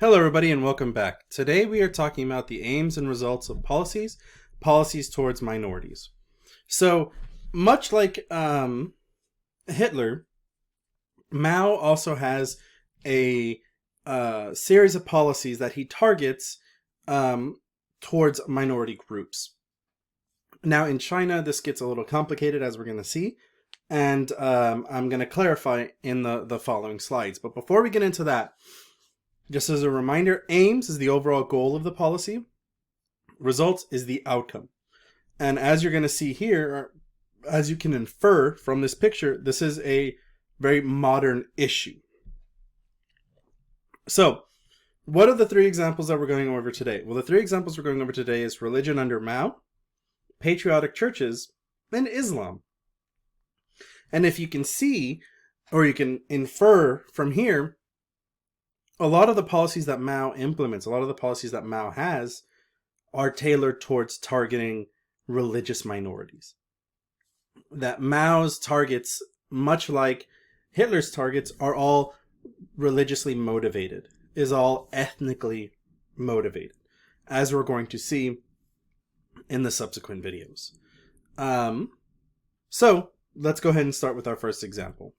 Hello everybody and welcome back. Today we are talking about the aims and results of policies towards minorities. So much like Hitler, Mao also has a series of policies that he targets towards minority groups. Now in China this gets a little complicated, as we're going to see, and I'm going to clarify in the following slides. But before we get into that, just as a reminder, aims is the overall goal of the policy. Results is the outcome. And as you're going to see here, as you can infer from this picture, this is a very modern issue. So, what are the three examples that we're going over today? Well, the three examples we're going over today is religion under Mao, Patriotic Churches, and Islam. And if you can see, or you can infer from here, a lot of the policies that Mao implements, a lot of the policies that Mao has, are tailored towards targeting religious minorities. That Mao's targets, much like Hitler's targets, are all religiously motivated, is all ethnically motivated, as we're going to see in the subsequent videos. So let's go ahead and start with our first example.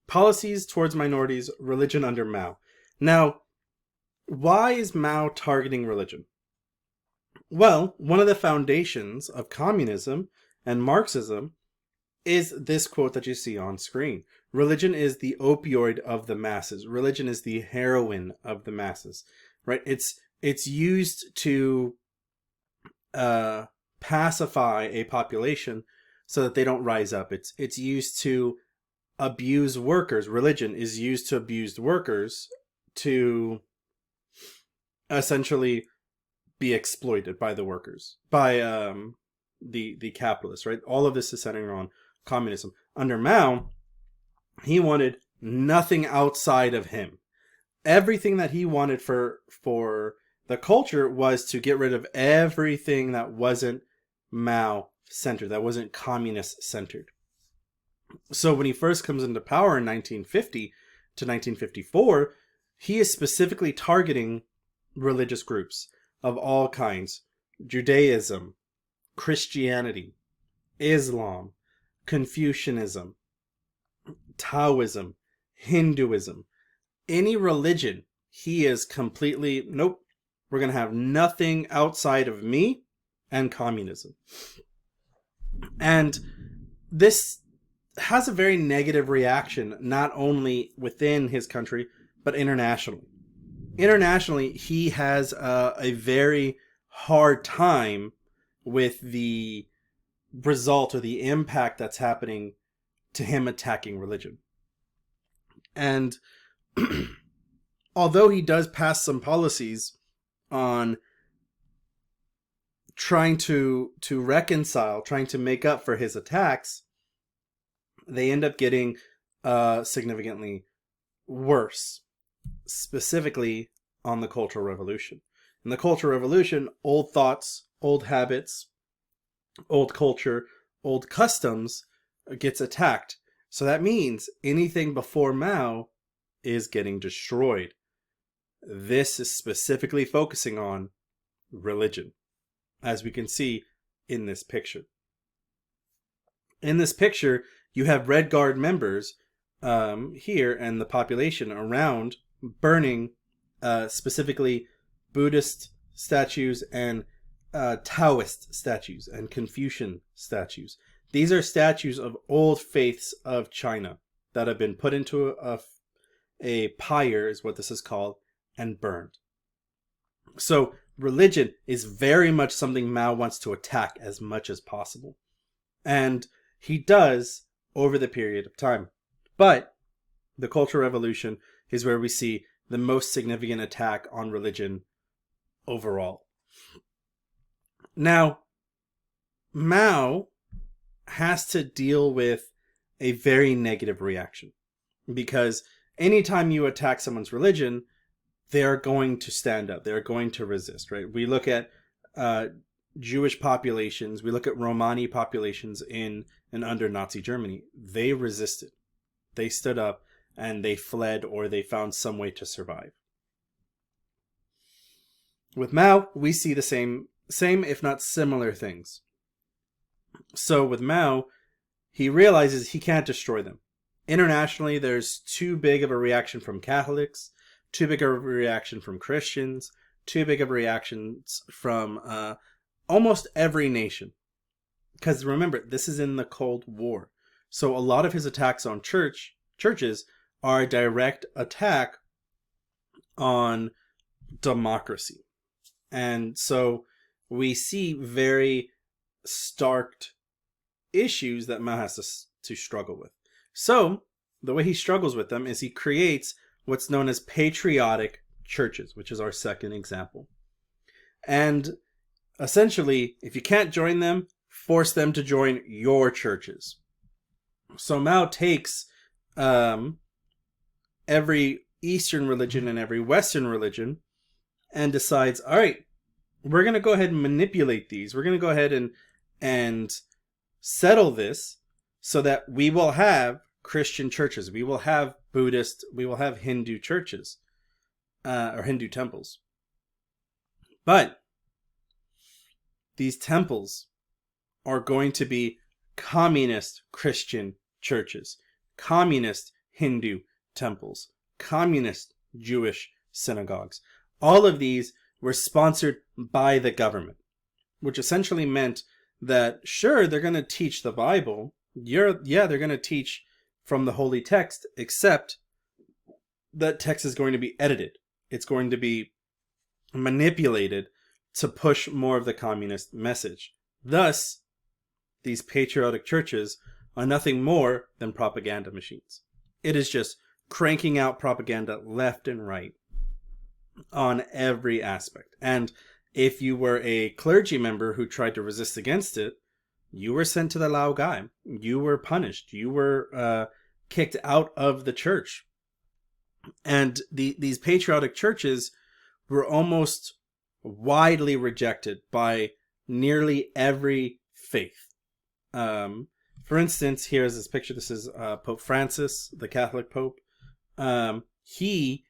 Policies towards minorities, religion under Mao. Now, why is Mao targeting religion? Well, one of the foundations of communism and Marxism is this quote that you see on screen. Religion is the opioid of the masses. Religion is the heroin of the masses, right? It's used to pacify a population so that they don't rise up. It's used to abuse workers. Religion is used to abuse workers to essentially be exploited by the workers, by the capitalists, right? All of this is centering on communism. Under Mao, he wanted nothing outside of him. Everything that he wanted for the culture was to get rid of everything that wasn't Mao-centered, that wasn't communist-centered. So when he first comes into power in 1950 to 1954, he is specifically targeting religious groups of all kinds: Judaism, Christianity, Islam, Confucianism, Taoism, Hinduism. Any religion, he is completely, nope, we're going to have nothing outside of me and communism. And this has a very negative reaction, not only within his country, but internationally. Internationally, he has a very hard time with the result or the impact that's happening to him attacking religion. And although he does pass some policies on trying to reconcile, trying to make up for his attacks, they end up getting significantly worse, specifically on the Cultural Revolution. In the Cultural Revolution, old thoughts, old habits, old culture, old customs gets attacked. So that means anything before Mao is getting destroyed. This is specifically focusing on religion, as we can see in this picture. In this picture, you have Red Guard members here and the population around burning specifically Buddhist statues and Taoist statues and Confucian statues. These are statues of old faiths of China that have been put into a pyre, is what this is called, and burned. So religion is very much something Mao wants to attack as much as possible. And he does over the period of time. But the Cultural Revolution is where we see the most significant attack on religion overall. Now, Mao has to deal with a very negative reaction, because anytime you attack someone's religion, they are going to stand up. They're going to resist, right? We look at Jewish populations, we look at Romani populations in and under Nazi Germany. They resisted. They stood up and they fled, or they found some way to survive. With Mao, we see the same if not similar things. So with Mao, he realizes he can't destroy them. Internationally, there's too big of a reaction from Catholics, too big of a reaction from Christians, too big of reactions from almost every nation. Because remember, this is in the Cold War. So a lot of his attacks on churches are a direct attack on democracy. And so we see very stark issues that Mao has to struggle with. So the way he struggles with them is he creates what's known as patriotic churches, which is our second example. And essentially, if you can't join them, force them to join your churches. So Mao takes every Eastern religion and every Western religion and decides, all right, we're going to go ahead and manipulate these. We're going to go ahead and settle this so that we will have Christian churches. We will have Buddhist, we will have Hindu churches or Hindu temples. But these temples are going to be communist Christian churches, communist Hindu temples, communist Jewish synagogues. All of these were sponsored by the government, which essentially meant that, sure, they're going to teach the Bible. They're going to teach from the holy text, except that text is going to be edited. It's going to be manipulated to push more of the communist message. Thus, these patriotic churches are nothing more than propaganda machines. It is just cranking out propaganda left and right on every aspect. And if you were a clergy member who tried to resist against it, you were sent to the Lao Gai. You were punished. You were kicked out of the church. And these patriotic churches were almost widely rejected by nearly every faith. For instance, here's this picture. This is Pope Francis, the Catholic Pope. He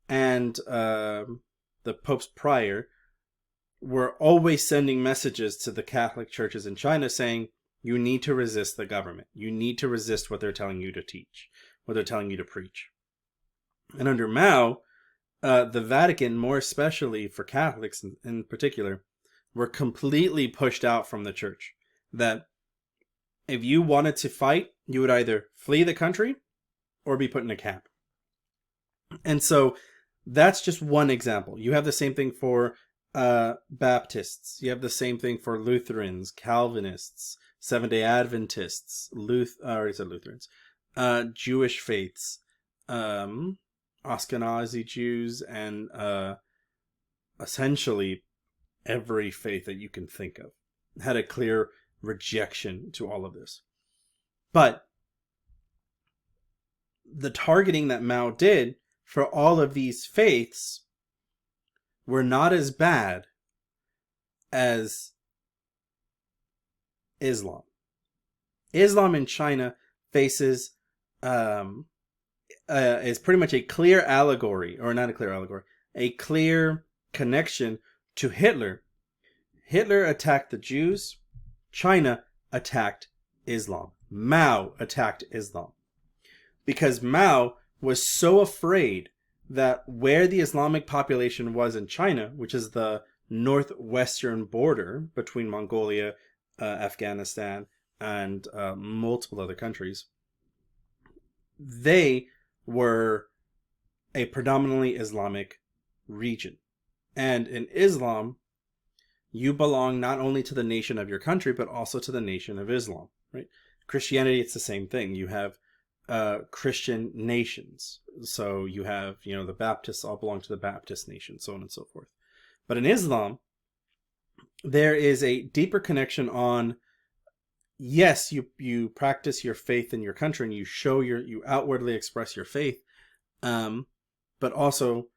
and the Pope's prior were always sending messages to the Catholic churches in China saying, you need to resist the government. You need to resist what they're telling you to teach, what they're telling you to preach. And under Mao, the Vatican, more especially for Catholics in particular, were completely pushed out from the church. That if you wanted to fight, you would either flee the country or be put in a camp. And so that's just one example. You have the same thing for Baptists. You have the same thing for Lutherans, Calvinists, Seventh-day Adventists, Lutherans, Jewish faiths, Ashkenazi Jews, and essentially every faith that you can think of had a clear rejection to all of this. But the targeting that Mao did for all of these faiths were not as bad as Islam. Islam in China faces is pretty much a clear allegory, or not a clear allegory, a clear connection to Hitler. Hitler attacked the Jews. China attacked Islam. Mao attacked Islam. Because Mao was so afraid that where the Islamic population was in China, which is the northwestern border between Mongolia, Afghanistan, and multiple other countries, they were a predominantly Islamic region. And in Islam, you belong not only to the nation of your country, but also to the nation of Islam, right? Christianity, it's the same thing. You have Christian nations. So you have, the Baptists all belong to the Baptist nation, so on and so forth. But in Islam, there is a deeper connection on, yes, you practice your faith in your country and you outwardly express your faith, but also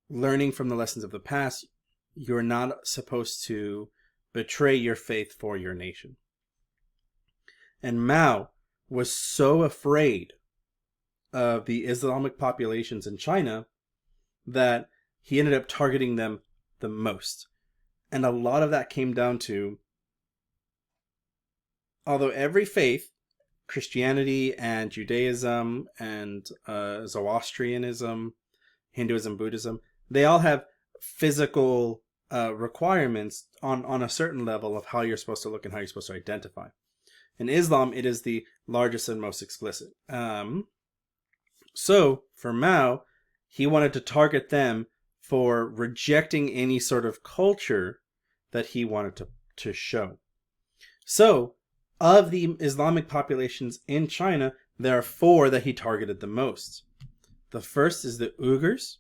learning from the lessons of the past, you're not supposed to betray your faith for your nation. And Mao was so afraid of the Islamic populations in China that he ended up targeting them the most. And a lot of that came down to, although every faith, Christianity and Judaism and Zoroastrianism, Hinduism, Buddhism, they all have physical requirements on a certain level of how you're supposed to look and how you're supposed to identify. In Islam, it is the largest and most explicit. So for Mao, he wanted to target them for rejecting any sort of culture that he wanted to show. So of the Islamic populations in China, there are 4 that he targeted the most. The first is the Uyghurs,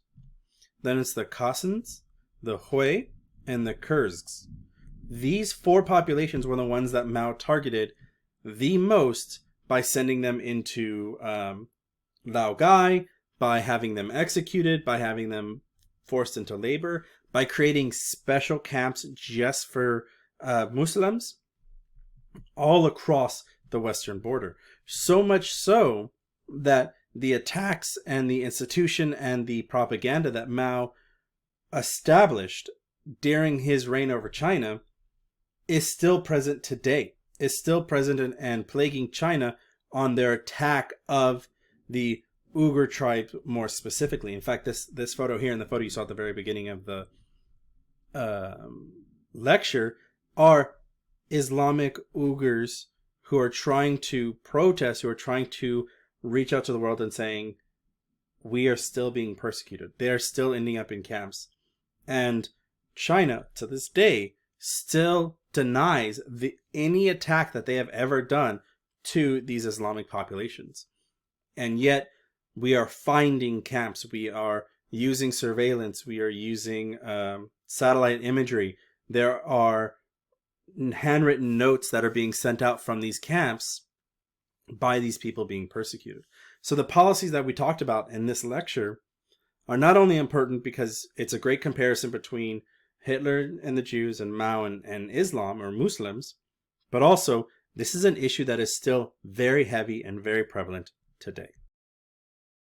then it's the Khassans, the Hui, and the Kyrgyz. These 4 populations were the ones that Mao targeted the most by sending them into Laogai, by having them executed, by having them forced into labor, by creating special camps just for Muslims all across the western border. So much so that the attacks and the institution and the propaganda that Mao established during his reign over China is still present today, is still present and plaguing China on their attack of the Uyghur tribe more specifically. In fact, this photo here and the photo you saw at the very beginning of the lecture are Islamic Uyghurs who are trying to protest, who are trying to reach out to the world and saying, we are still being persecuted. They are still ending up in camps. And China, to this day, still denies any attack that they have ever done to these Islamic populations. And yet, we are finding camps. We are using surveillance. We are using satellite imagery. There are handwritten notes that are being sent out from these camps by these people being persecuted. So the policies that we talked about in this lecture are not only important because it's a great comparison between Hitler and the Jews and Mao and Islam or Muslims, but also this is an issue that is still very heavy and very prevalent today.